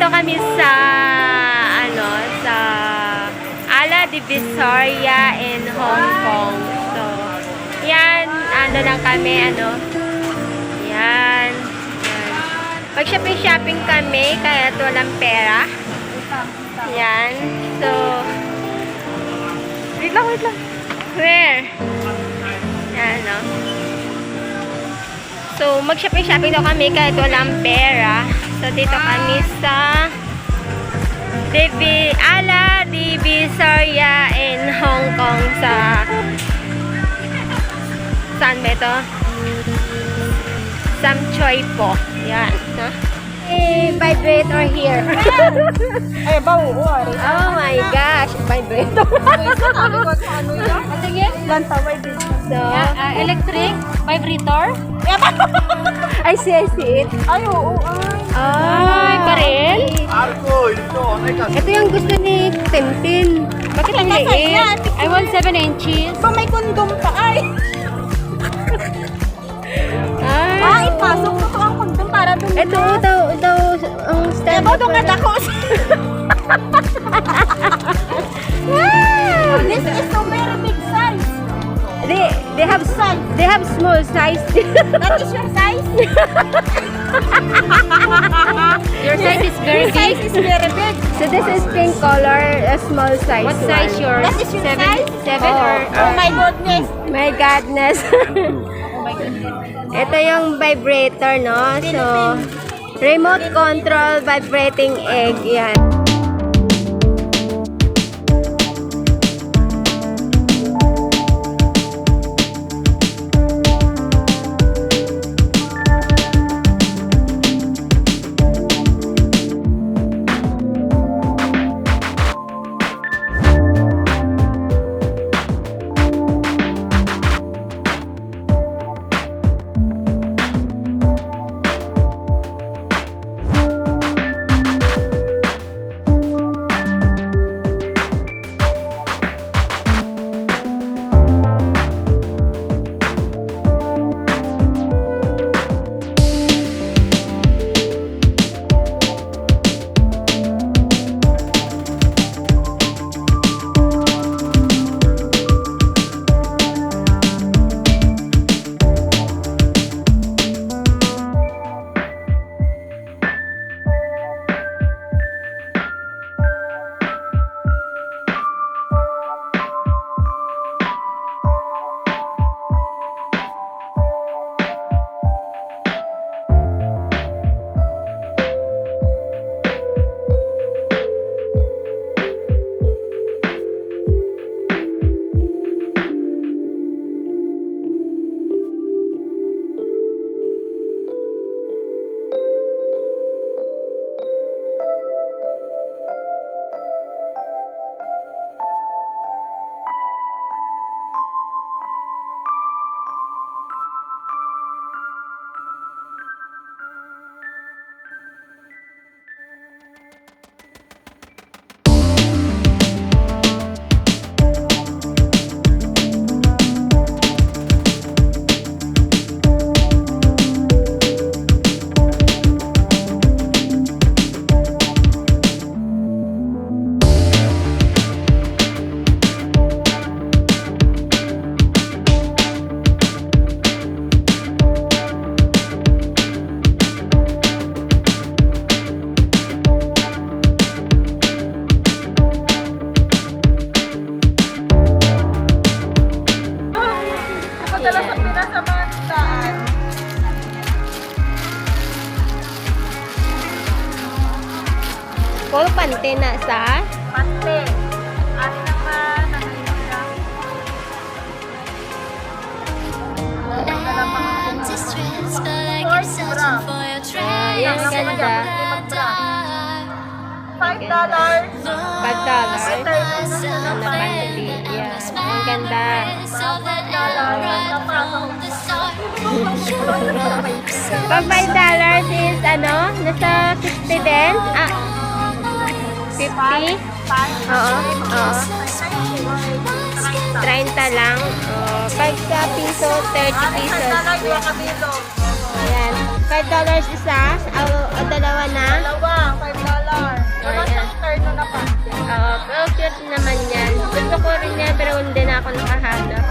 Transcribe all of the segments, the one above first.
Nandito kami sa sa Ala Divisoria in Hong Kong. So, yan, lang kami, yan. Mag-shopping kami, kaya walang pera. Yan. So, wait lang. Where? Yan, So, mag-shopping daw kami kahit walang pera. So, dito kami sa Ala Divisoria in Hong Kong sa saan ba ito? Sam Choi po. Yan. Vibrator here. Ay, bawo. Oh my gosh. Vibrator. Sige. Lanta vibrator. So, Electric vibrator. I see it. Ay, oo. Ay, baril? Ito yung gusto ni Tintin. Bakit ang liit? I want 7 inches. So, may kondom pa. Ay, ipasok ko to ang kondom para dun. Ito ang stand. Ito, doon ka dako. Wow! This is so very big size. They have small size. That is your size? Your size is very Your size is very big. So this is pink color, a small size. What size yours? That is your size? 7 Oh, oh my goodness. My godness. Oh my goodness. Ito yung vibrator, no? So, remote control vibrating egg. Yan. Puro pante na sa? Pante. Ari naman, nakainom lang. Yan, ganda. $5. Napakali. Yan. Ang ganda. Pag $5 is nasa 60 din? 50? Oo. 30 lang. Pagka piso, 30 pesos. $5 yung kabilo. Ayan. $5 isa? O dalawa na? Dalawa, $5. Wala siyang turno na pa. Oo, pero cute naman yan. Gusto ko rin yan, pero hindi na ako nakahanap.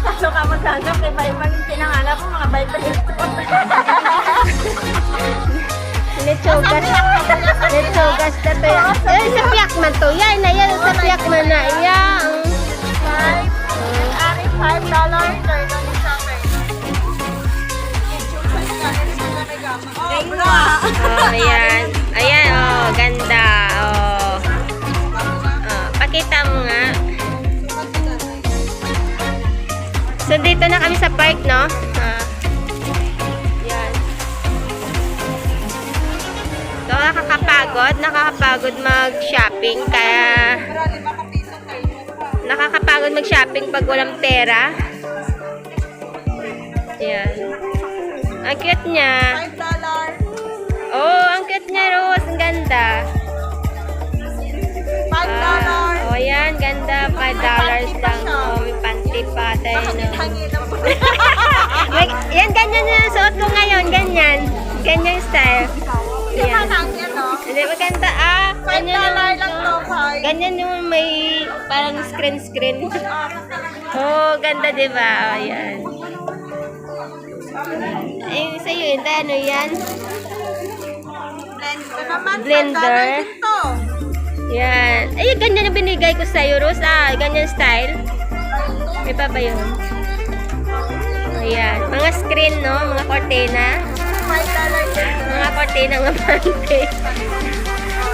Ano ka maghanap? Kay Viper yung pinanganap mo, mga Viper yung Lechogas. Lechogas na to yan. Eh, sa Piakman to. Yan na yan. Sa Piakman na. Yan. Ari, $5, turno ni Summer. Oh, bra! Oh, ayan. Ayan, oh. Ganda. Oh. Oh, pakita mo nga. So, dito na kami sa park, no? Yan. So, nakakapagod mag-shopping, kaya nakakapagod mag-shopping pag walang pera. Yan. Ang cute niya. $5. Oh, ang cute niya, Rose. Ang ganda. $5. Oh, yan. Ganda. $5 lang. Oh, may panty pa tayo, no? Yan, ganyan yung suot ko ngayon. Ganyan. Ganyan yung style. Yan. Hindi, maganda. Ganyan yung, $5 lang to, ganyan yung may parang screen. Oh, ganda, diba? Oh, yan. Eh, sa'yo, ito, ano yan? Blender. Yan. Ay, ganyan yung binigay ko sa'yo, Rose. Ganyan style. May pa ba yun? Ayan. Mga screen, no? Mga cortina. Mga cortina ng panty.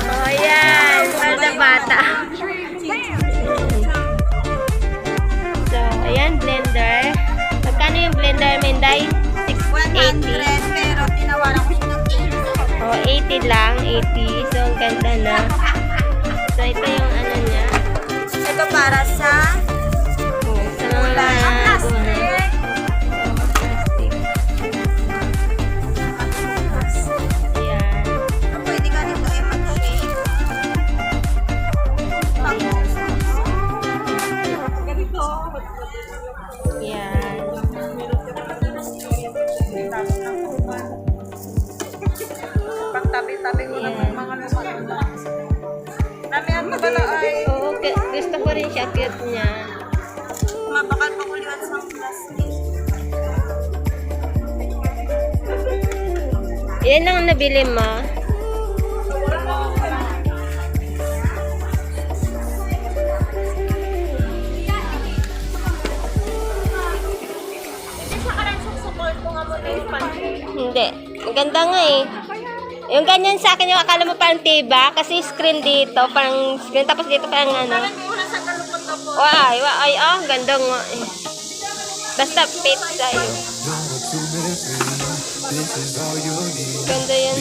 Oh, ayan. Para sa bata. So, ayan, blender. Magkano yung blender, Menday? 100, pero tinawaran ko siya ng 80. Oh, 80 lang. 80. So, ang ganda na. So, ito yung ano niya. Ito para sa Sa mga plastic. Ayan. Pwede ka nito i-mag-shake. Ganito. Ayan. Pagtabi-tabi ko ng mga lupa. Namihan mo pala ay Oo, gusto ko rin siya. Cute niya. mabakal panguliwan sa plastic. Yan ang nabili mo. Hindi siya ka lang support ko nga mo na yung panty. Hindi. Ang ganda nga eh. Yung ganyan sa akin, yung akala mo parang tiba, kasi screen dito, parang screen, tapos dito parang ano. Parang di mo na sa galupot na po. Ay, ganda nga eh. Basta fit sa'yo. Ganda yan.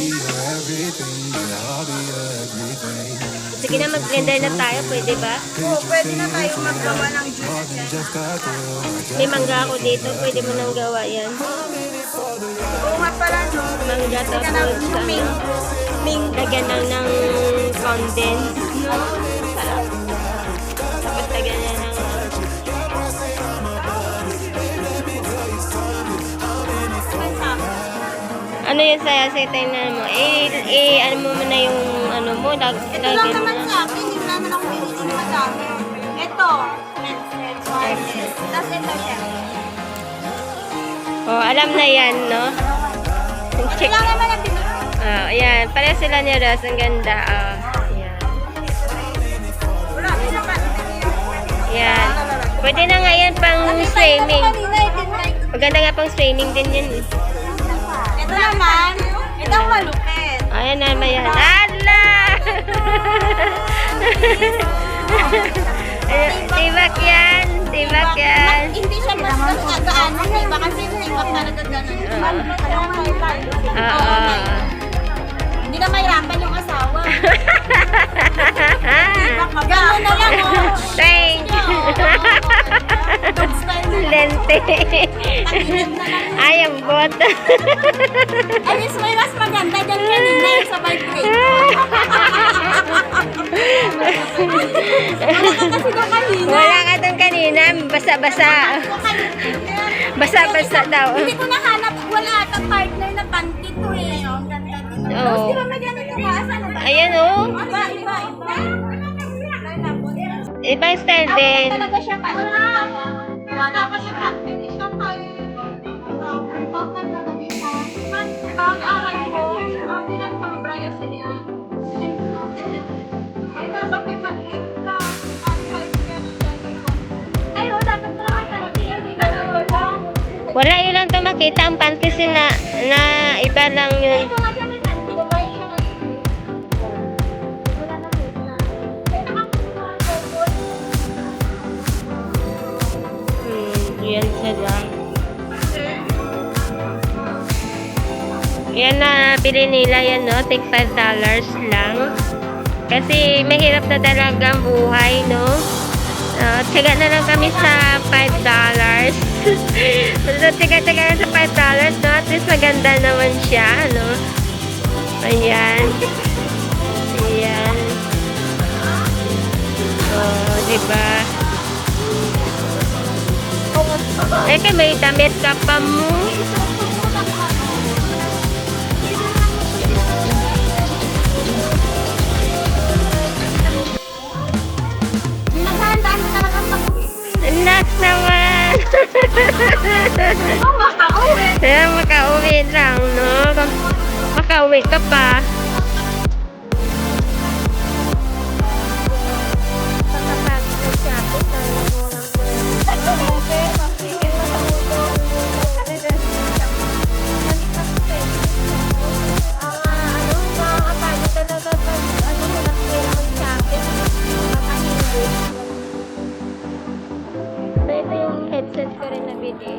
Sige na, mag-blender na tayo, pwede ba? Oo, pwede na tayo magawa ng juice. May mangga ako dito, pwede mo nang gawa yan. Oo nga pala, no? Mangga Ka na tapos ming. lagyan lang ng condense. No? Sarap. Tapos lagyan na ng ano yun sa tingnan mo? Ano mo muna yung ano mo, Ito lang lagyan naman mo. sa akin, hindi naman ako binitin madami. Ito, lenses, wireless. Tapos ito siya. Oh, alam na yan, no? Ito Check. lang naman ang binitin. Ayan, pareho sila ni Ross. Ang ganda. Ayan. Wala, hindi naman. Ayan. Pwede na nga yan pang swimming. Maganda nga pang swimming din yan eh. Ito naman, ito ang malupit. Ayan naman yan. Ala! Ayan, tibak yan. Tibak yan. Hindi siya basta gaano, diba? Kasi tibak talaga ganun. Oo. Hindi na mahirapan yung asawa. Gano'n na lang, oh. Thank you. Dog style na lang. Lente. Tagilan na lang. Ay, ang bot. Ay, may mas maganda dyan kanina yung sa vibrate. Wala ka kasi na kanina. Wala ka doon kanina. Basa-basa. Basa-basa daw. Hindi ko nahanap, wala atang partner na panty to Oh. Di ba may ganito ka? Asan na ba? Ayan oh. Iba. Iba yung style din. Talaga siya pa. Wala pa siya finish ng pag-aaral ko, ang pinagpabraya sa niya. Wala yun lang ito makita. Ang panties yun na iba lang yun. Yan sila. Yan na bili nila yan, no? Take $5 lang. Kasi mahirap na talaga ang buhay, no? Tiyaga na lang kami sa $5. Tiyaga na sa $5, no? At least maganda naman siya, no? Ayan. Ayan. Oh, diba? Eh, may damit ka pa mo. Anak naman. Kaya makauwi lang, no? Makauwi ka pa. Headset ko rin nabili.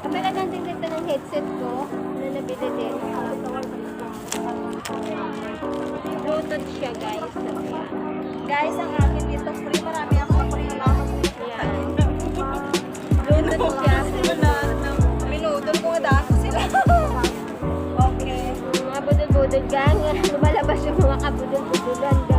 Kapag nagandang dito ng headset ko na nabili din. Bluetooth siya, guys. Guys, ang akin dito free. Marami ako free na ako. Yan. Bluetooth siya. Minutol ko nga dako sila. Okay. Mga budol-budol gang. Lumalabas yung mga kabudol-budulan.